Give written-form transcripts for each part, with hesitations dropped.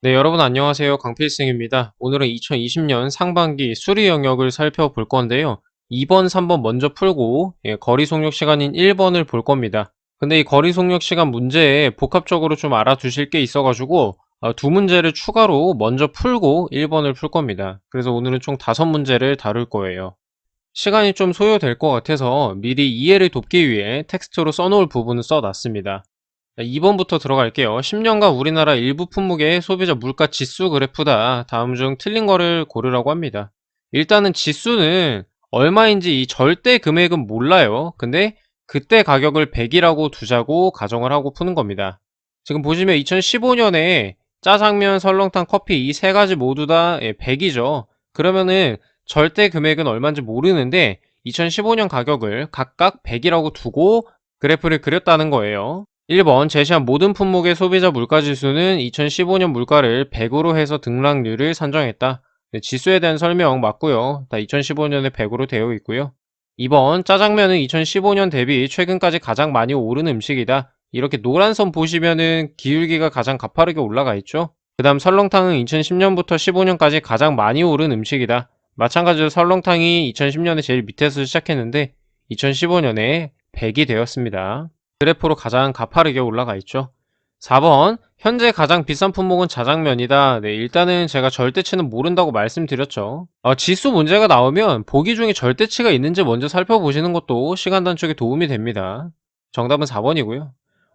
네, 여러분 안녕하세요. 강필승입니다. 오늘은 2020년 상반기 수리 영역을 살펴볼 건데요. 2번, 3번 먼저 풀고 거리 속력 시간인 1번을 볼 겁니다. 근데 이 거리 속력 시간 문제에 복합적으로 좀 알아두실 게 있어가지고 두 문제를 추가로 먼저 풀고 1번을 풀 겁니다. 그래서 오늘은 총 5문제를 다룰 거예요. 시간이 좀 소요될 것 같아서 미리 이해를 돕기 위해 텍스트로 써놓을 부분을 써놨습니다. 2번부터 들어갈게요. 10년간 우리나라 일부 품목의 소비자 물가 지수 그래프다. 다음 중 틀린 거를 고르라고 합니다. 일단은 지수는 얼마인지 이 절대 금액은 몰라요. 근데 그때 가격을 100이라고 두자고 가정을 하고 푸는 겁니다. 지금 보시면 2015년에 짜장면, 설렁탕, 커피 이 세 가지 모두 다 100이죠. 그러면은 절대 금액은 얼마인지 모르는데 2015년 가격을 각각 100이라고 두고 그래프를 그렸다는 거예요. 1번 제시한 모든 품목의 소비자 물가지수는 2015년 물가를 100으로 해서 등락률을 산정했다. 네, 지수에 대한 설명 맞고요. 다 2015년에 100으로 되어 있고요. 2번 짜장면은 2015년 대비 최근까지 가장 많이 오른 음식이다. 이렇게 노란 선 보시면은 기울기가 가장 가파르게 올라가 있죠. 그 다음 설렁탕은 2010년부터 15년까지 가장 많이 오른 음식이다. 마찬가지로 설렁탕이 2010년에 제일 밑에서 시작했는데 2015년에 100이 되었습니다. 그래프로 가장 가파르게 올라가 있죠. 4번 현재 가장 비싼 품목은 자장면이다. 네, 일단은 제가 절대치는 모른다고 말씀드렸죠. 지수 문제가 나오면 보기 중에 절대치가 있는지 먼저 살펴보시는 것도 시간 단축에 도움이 됩니다. 정답은 4번이고요.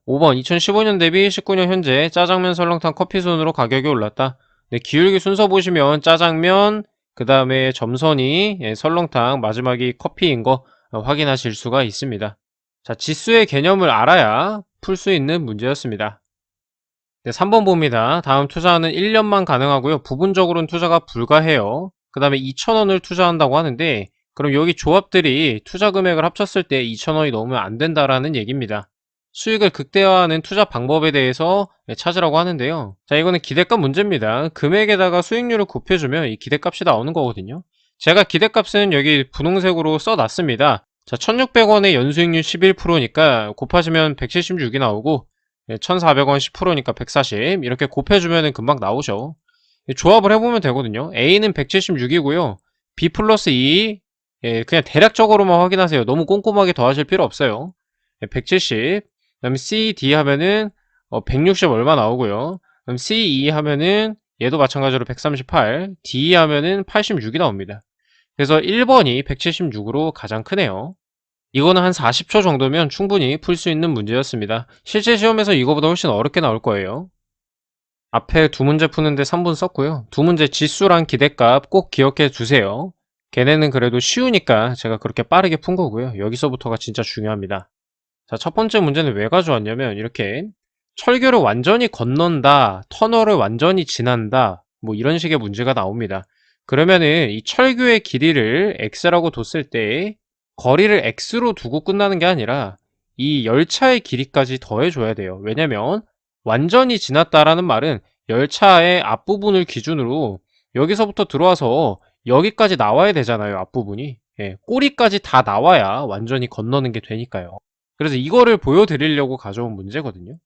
5번 2015년 대비 19년 현재 짜장면, 설렁탕, 커피 순으로 가격이 올랐다. 네, 기울기 순서 보시면 짜장면, 그 다음에 점선이 설렁탕, 마지막이 커피인 거 확인하실 수가 있습니다. 자, 지수의 개념을 알아야 풀 수 있는 문제였습니다. 네, 3번 봅니다. 다음 투자는 1년만 가능하고요. 부분적으로는 투자가 불가해요. 그 다음에 2,000원을 투자한다고 하는데 그럼 여기 조합들이 투자 금액을 합쳤을 때 2,000원이 넘으면 안 된다라는 얘기입니다. 수익을 극대화하는 투자 방법에 대해서 찾으라고 하는데요. 자, 이거는 기대값 문제입니다. 금액에다가 수익률을 곱해주면 이 기대값이 나오는 거거든요. 제가 기대값은 여기 분홍색으로 써놨습니다. 자, 1,600원의 연수익률 11%니까 곱하시면 176이 나오고 1,400원 10%니까 140 이렇게 곱해주면 금방 나오죠. 조합을 해보면 되거든요. A는 176이고요. B 플러스 2 그냥 대략적으로만 확인하세요. 너무 꼼꼼하게 더하실 필요 없어요. 170 그다음에 C, D 하면은 160 얼마 나오고요. 그럼 C, E 하면은 얘도 마찬가지로 138 D 하면은 86이 나옵니다. 그래서 1번이 176으로 가장 크네요. 이거는 한 40초 정도면 충분히 풀 수 있는 문제였습니다. 실제 시험에서 이거보다 훨씬 어렵게 나올 거예요. 앞에 두 문제 푸는데 3분 썼고요. 두 문제 지수랑 기대값 꼭 기억해 주세요. 걔네는 그래도 쉬우니까 제가 그렇게 빠르게 푼 거고요. 여기서부터가 진짜 중요합니다. 자, 첫 번째 문제는 왜 가져왔냐면 이렇게 철교를 완전히 건넌다, 터널을 완전히 지난다, 뭐 이런 식의 문제가 나옵니다. 그러면은 이 철교의 길이를 x라고 뒀을 때 거리를 x로 두고 끝나는 게 아니라 이 열차의 길이까지 더해줘야 돼요. 왜냐면 완전히 지났다라는 말은 열차의 앞부분을 기준으로 여기서부터 들어와서 여기까지 나와야 되잖아요. 앞부분이. 꼬리까지 다 나와야 완전히 건너는 게 되니까요. 그래서 이거를 보여드리려고 가져온 문제거든요.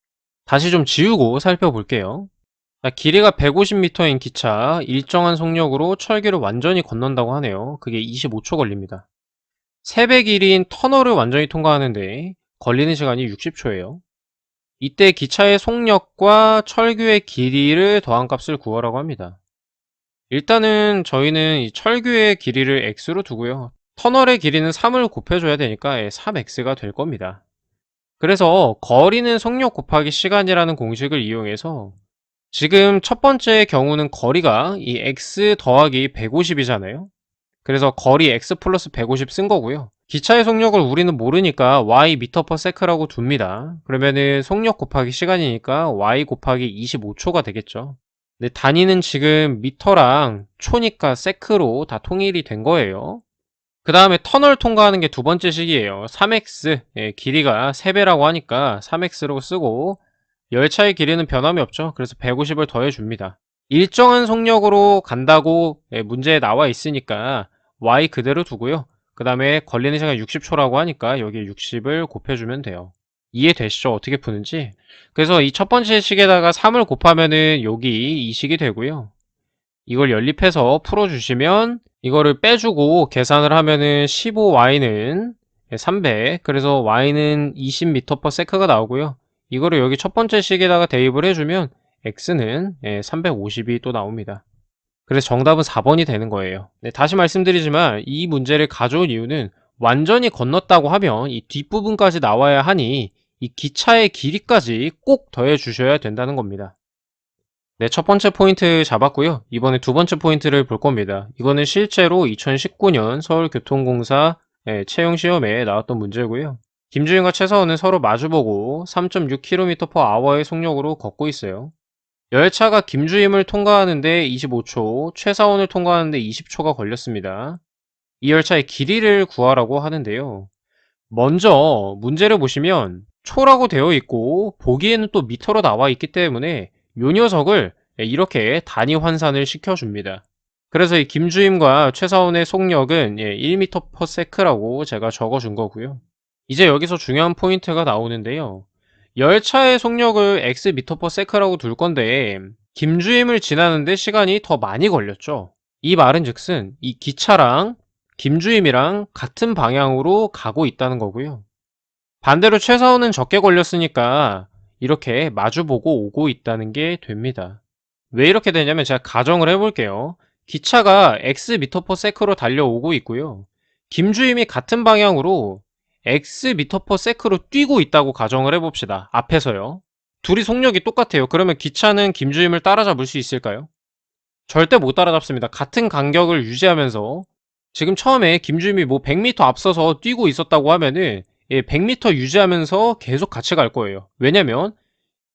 다시 좀 지우고 살펴볼게요. 자, 길이가 150m인 기차, 일정한 속력으로 철길을 완전히 건넌다고 하네요. 그게 25초 걸립니다. 3배 길이인 터널을 완전히 통과하는데 걸리는 시간이 60초예요. 이때 기차의 속력과 철교의 길이를 더한 값을 구하라고 합니다. 일단은 저희는 이 철교의 길이를 x로 두고요. 터널의 길이는 3을 곱해줘야 되니까 3x가 될 겁니다. 그래서 거리는 속력 곱하기 시간이라는 공식을 이용해서 지금 첫 번째 경우는 거리가 이 x 더하기 150이잖아요. 그래서 거리 x 플러스 150 쓴 거고요. 기차의 속력을 우리는 모르니까 y 미터 퍼 세크라고 둡니다. 그러면은 속력 곱하기 시간이니까 y 곱하기 25초가 되겠죠. 근데 단위는 지금 미터랑 초니까 세크로 다 통일이 된 거예요. 그 다음에 터널 통과하는 게 두 번째 식이에요. 3x 길이가 3배라고 하니까 3x로 쓰고 열차의 길이는 변함이 없죠. 그래서 150을 더해줍니다. 일정한 속력으로 간다고 문제에 나와 있으니까 y 그대로 두고요. 그 다음에 걸리는 시간 60초라고 하니까 여기에 60을 곱해주면 돼요. 이해되시죠? 어떻게 푸는지? 그래서 이 첫 번째 식에다가 3을 곱하면은 여기 이 식이 되고요. 이걸 연립해서 풀어주시면 이거를 빼주고 계산을 하면은 15y는 300, 그래서 y는 20m/s가 나오고요. 이거를 여기 첫 번째 식에다가 대입을 해주면 x는 350이 또 나옵니다. 그래서 정답은 4번이 되는 거예요. 네, 다시 말씀드리지만 이 문제를 가져온 이유는 완전히 건넜다고 하면 이 뒷부분까지 나와야 하니 이 기차의 길이까지 꼭 더해 주셔야 된다는 겁니다. 네, 첫 번째 포인트 잡았고요. 이번에 두 번째 포인트를 볼 겁니다. 이거는 실제로 2019년 서울교통공사 채용시험에 나왔던 문제고요. 김주인과 최서원은 서로 마주보고 3.6km/h의 속력으로 걷고 있어요. 열차가 김주임을 통과하는데 25초, 최사원을 통과하는데 20초가 걸렸습니다. 이 열차의 길이를 구하라고 하는데요. 먼저 문제를 보시면 초라고 되어 있고 보기에는 또 미터로 나와 있기 때문에 요 녀석을 이렇게 단위 환산을 시켜줍니다. 그래서 이 김주임과 최사원의 속력은 1m/s라고 제가 적어준 거고요. 이제 여기서 중요한 포인트가 나오는데요. 열차의 속력을 xm/s라고 둘 건데 김주임을 지나는데 시간이 더 많이 걸렸죠. 이 말은 즉슨 이 기차랑 김주임이랑 같은 방향으로 가고 있다는 거고요. 반대로 최사원은 적게 걸렸으니까 이렇게 마주보고 오고 있다는 게 됩니다. 왜 이렇게 되냐면 제가 가정을 해볼게요. 기차가 xm/s로 달려오고 있고요. 김주임이 같은 방향으로 xm/s로 뛰고 있다고 가정을 해봅시다. 앞에서요. 둘이 속력이 똑같아요. 그러면 기차는 김주임을 따라잡을 수 있을까요? 절대 못 따라잡습니다. 같은 간격을 유지하면서 지금 처음에 김주임이 뭐 100m 앞서서 뛰고 있었다고 하면은 100m 유지하면서 계속 같이 갈 거예요. 왜냐면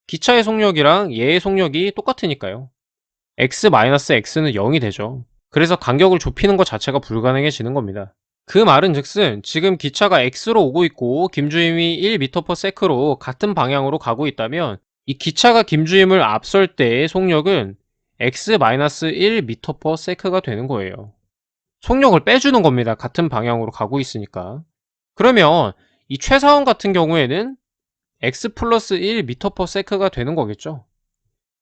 기차의 속력이랑 얘의 속력이 똑같으니까요. x-x는 0이 되죠. 그래서 간격을 좁히는 것 자체가 불가능해지는 겁니다. 그 말은 즉슨 지금 기차가 x로 오고 있고 김주임이 1m/s로 같은 방향으로 가고 있다면 이 기차가 김주임을 앞설 때의 속력은 x-1m/s가 되는 거예요. 속력을 빼주는 겁니다. 같은 방향으로 가고 있으니까. 그러면 이 최사원 같은 경우에는 x 플러스 1m/s가 되는 거겠죠.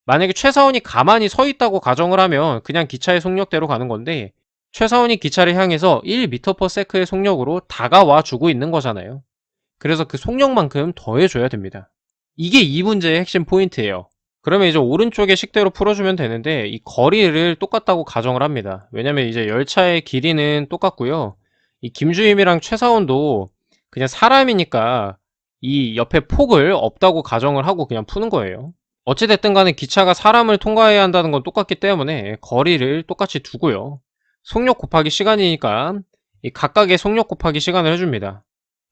만약에 최사원이 가만히 서 있다고 가정을 하면 그냥 기차의 속력대로 가는 건데 최사원이 기차를 향해서 1m/s의 속력으로 다가와 주고 있는 거잖아요. 그래서 그 속력만큼 더해줘야 됩니다. 이게 이 문제의 핵심 포인트예요. 그러면 이제 오른쪽에 식대로 풀어주면 되는데 이 거리를 똑같다고 가정을 합니다. 왜냐면 이제 열차의 길이는 똑같고요. 이 김주임이랑 최사원도 그냥 사람이니까 이 옆에 폭을 없다고 가정을 하고 그냥 푸는 거예요. 어찌됐든 간에 기차가 사람을 통과해야 한다는 건 똑같기 때문에 거리를 똑같이 두고요. 속력 곱하기 시간이니까 이 각각의 속력 곱하기 시간을 해줍니다.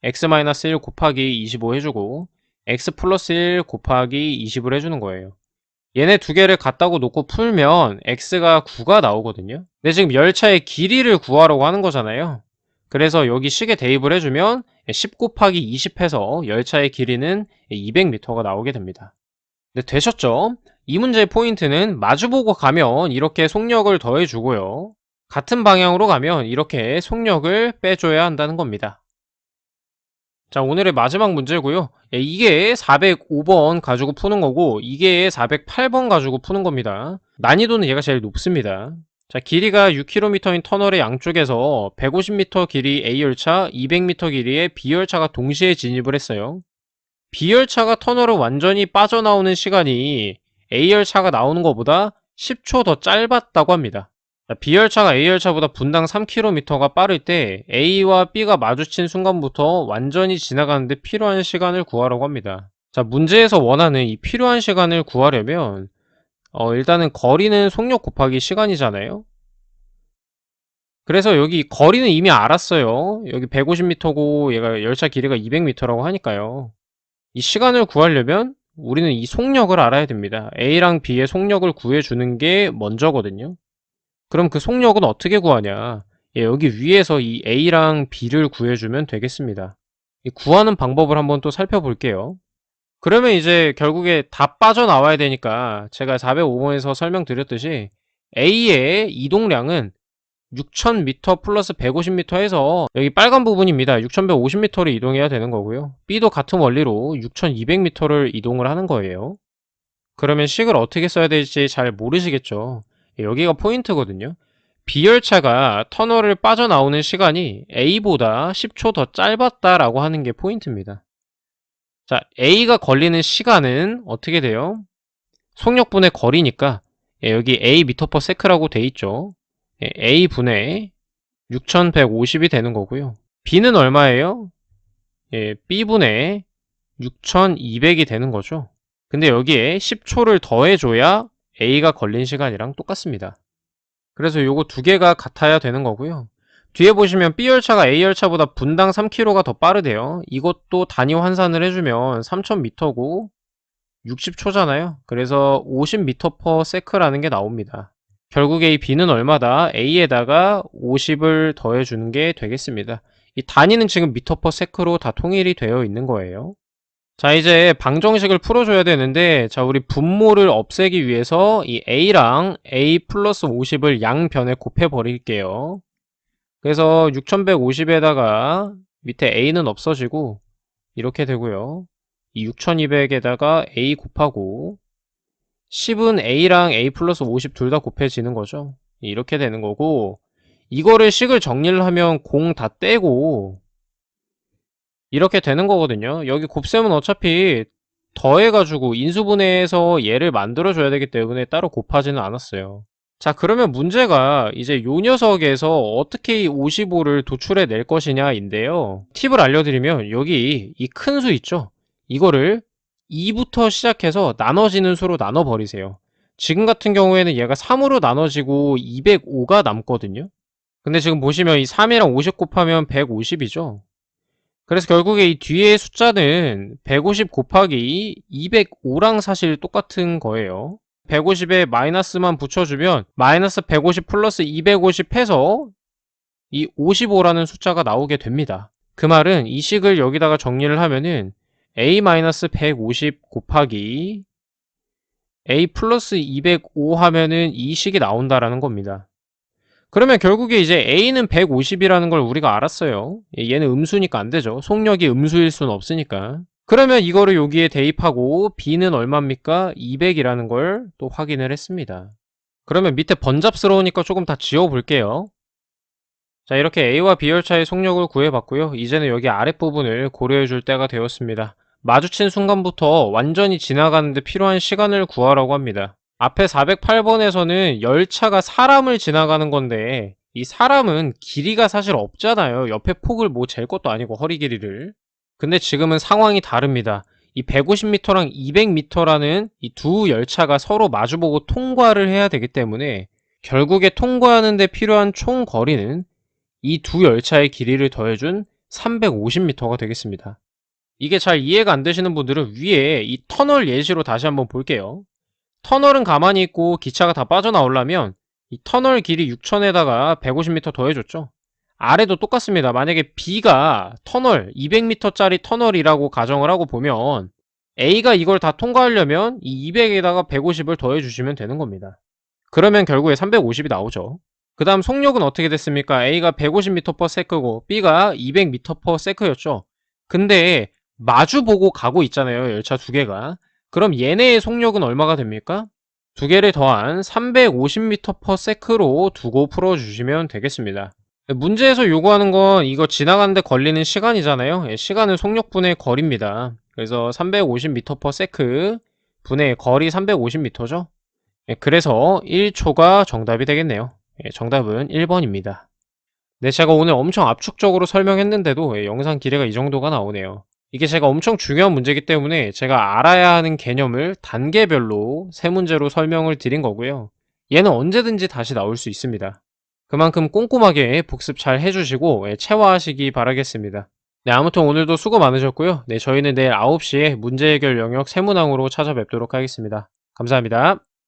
x-1 곱하기 25 해주고 x 플러스 1 곱하기 20을 해주는 거예요. 얘네 두 개를 갖다고 놓고 풀면 x가 9가 나오거든요. 근데 지금 열차의 길이를 구하라고 하는 거잖아요. 그래서 여기 식에 대입을 해주면 10 곱하기 20 해서 열차의 길이는 200m가 나오게 됩니다. 네, 되셨죠? 이 문제의 포인트는 마주보고 가면 이렇게 속력을 더해주고요. 같은 방향으로 가면 이렇게 속력을 빼줘야 한다는 겁니다. 자, 오늘의 마지막 문제고요. 이게 405번 가지고 푸는 거고 이게 408번 가지고 푸는 겁니다. 난이도는 얘가 제일 높습니다. 자, 길이가 6km인 터널의 양쪽에서 150m 길이 A열차, 200m 길이의 B열차가 동시에 진입을 했어요. B열차가 터널을 완전히 빠져나오는 시간이 A열차가 나오는 것보다 10초 더 짧았다고 합니다. B열차가 A열차보다 분당 3km가 빠를 때 A와 B가 마주친 순간부터 완전히 지나가는데 필요한 시간을 구하라고 합니다. 자, 문제에서 원하는 이 필요한 시간을 구하려면 일단은 거리는 속력 곱하기 시간이잖아요. 그래서 여기 거리는 이미 알았어요. 여기 150m고 얘가 열차 길이가 200m라고 하니까요. 이 시간을 구하려면 우리는 이 속력을 알아야 됩니다. A랑 B의 속력을 구해주는 게 먼저거든요. 그럼 그 속력은 어떻게 구하냐? 여기 위에서 이 A랑 B를 구해주면 되겠습니다. 이 구하는 방법을 한번 또 살펴볼게요. 그러면 이제 결국에 다 빠져나와야 되니까 제가 405번에서 설명드렸듯이 A의 이동량은 6000m 플러스 150m 해서 여기 빨간 부분입니다. 6150m를 이동해야 되는 거고요. B도 같은 원리로 6200m를 이동을 하는 거예요. 그러면 식을 어떻게 써야 될지 잘 모르시겠죠. 여기가 포인트거든요. B열차가 터널을 빠져나오는 시간이 A보다 10초 더 짧았다라고 하는 게 포인트입니다. 자, A가 걸리는 시간은 어떻게 돼요? 속력분의 거리니까 여기 A m/s라고 돼 있죠. A분의 6150이 되는 거고요. B는 얼마예요? B분의 6200이 되는 거죠. 근데 여기에 10초를 더해줘야 A가 걸린 시간이랑 똑같습니다. 그래서 요거 두 개가 같아야 되는 거고요. 뒤에 보시면 B열차가 A열차보다 분당 3km가 더 빠르대요. 이것도 단위 환산을 해주면 3000m고 60초잖아요. 그래서 50m/s라는 게 나옵니다. 결국에 이 B는 얼마다? A에다가 50을 더해주는 게 되겠습니다. 이 단위는 지금 m/s로 다 통일이 되어 있는 거예요. 자, 이제 방정식을 풀어줘야 되는데, 자, 우리 분모를 없애기 위해서 이 A랑 A 플러스 50을 양변에 곱해 버릴게요. 그래서 6150에다가 밑에 A는 없어지고 이렇게 되고요. 이 6200에다가 A 곱하고 10은 A랑 A 플러스 50 둘 다 곱해지는 거죠. 이렇게 되는 거고, 이거를 식을 정리를 하면 공 다 떼고 이렇게 되는 거거든요. 여기 곱셈은 어차피 더해가지고 인수분해해서 얘를 만들어줘야 되기 때문에 따로 곱하지는 않았어요. 자, 그러면 문제가 이제 요 녀석에서 어떻게 이 55를 도출해 낼 것이냐인데요. 팁을 알려드리면 여기 이 큰 수 있죠? 이거를 2부터 시작해서 나눠지는 수로 나눠버리세요. 지금 같은 경우에는 얘가 3으로 나눠지고 205가 남거든요. 근데 지금 보시면 이 3이랑 50 곱하면 150이죠. 그래서 결국에 이 뒤에 숫자는 150 곱하기 205랑 사실 똑같은 거예요. 150에 마이너스만 붙여주면 마이너스 150 플러스 250 해서 이 55라는 숫자가 나오게 됩니다. 그 말은 이 식을 여기다가 정리를 하면은 A-150 곱하기 A 플러스 205 하면은 이 식이 나온다라는 겁니다. 그러면 결국에 이제 A는 150이라는 걸 우리가 알았어요. 얘는 음수니까 안 되죠. 속력이 음수일 수는 없으니까. 그러면 이거를 여기에 대입하고 B는 얼마입니까? 200이라는 걸 또 확인을 했습니다. 그러면 밑에 번잡스러우니까 조금 다 지워볼게요. 자, 이렇게 A와 B열차의 속력을 구해봤고요. 이제는 여기 아랫부분을 고려해줄 때가 되었습니다. 마주친 순간부터 완전히 지나가는데 필요한 시간을 구하라고 합니다. 앞에 408번에서는 열차가 사람을 지나가는 건데 이 사람은 길이가 사실 없잖아요. 옆에 폭을 뭐 잴 것도 아니고 허리 길이를. 근데 지금은 상황이 다릅니다. 이 150m랑 200m라는 이 두 열차가 서로 마주보고 통과를 해야 되기 때문에 결국에 통과하는 데 필요한 총 거리는 이 두 열차의 길이를 더해준 350m가 되겠습니다. 이게 잘 이해가 안 되시는 분들은 위에 이 터널 예시로 다시 한번 볼게요. 터널은 가만히 있고 기차가 다 빠져나오려면 이 터널 길이 6000에다가 150m 더해줬죠. 아래도 똑같습니다. 만약에 B가 터널 200m짜리 터널이라고 가정을 하고 보면 A가 이걸 다 통과하려면 이 200에다가 150을 더해주시면 되는 겁니다. 그러면 결국에 350이 나오죠. 그 다음 속력은 어떻게 됐습니까? A가 150m/s고 B가 200m/s였죠. 근데 마주보고 가고 있잖아요. 열차 두 개가. 그럼 얘네의 속력은 얼마가 됩니까? 두 개를 더한 350m/s로 두고 풀어주시면 되겠습니다. 문제에서 요구하는 건 이거 지나가는데 걸리는 시간이잖아요. 시간은 속력분의 거리입니다. 그래서 350m/s 분의 거리 350m죠. 그래서 1초가 정답이 되겠네요. 정답은 1번입니다. 네, 제가 오늘 엄청 압축적으로 설명했는데도 영상 길이가 이 정도가 나오네요. 이게 제가 엄청 중요한 문제이기 때문에 제가 알아야 하는 개념을 단계별로 세 문제로 설명을 드린 거고요. 얘는 언제든지 다시 나올 수 있습니다. 그만큼 꼼꼼하게 복습 잘 해주시고 체화하시기 바라겠습니다. 네, 아무튼 오늘도 수고 많으셨고요. 네, 저희는 내일 9시에 문제 해결 영역 세문항으로 찾아뵙도록 하겠습니다. 감사합니다.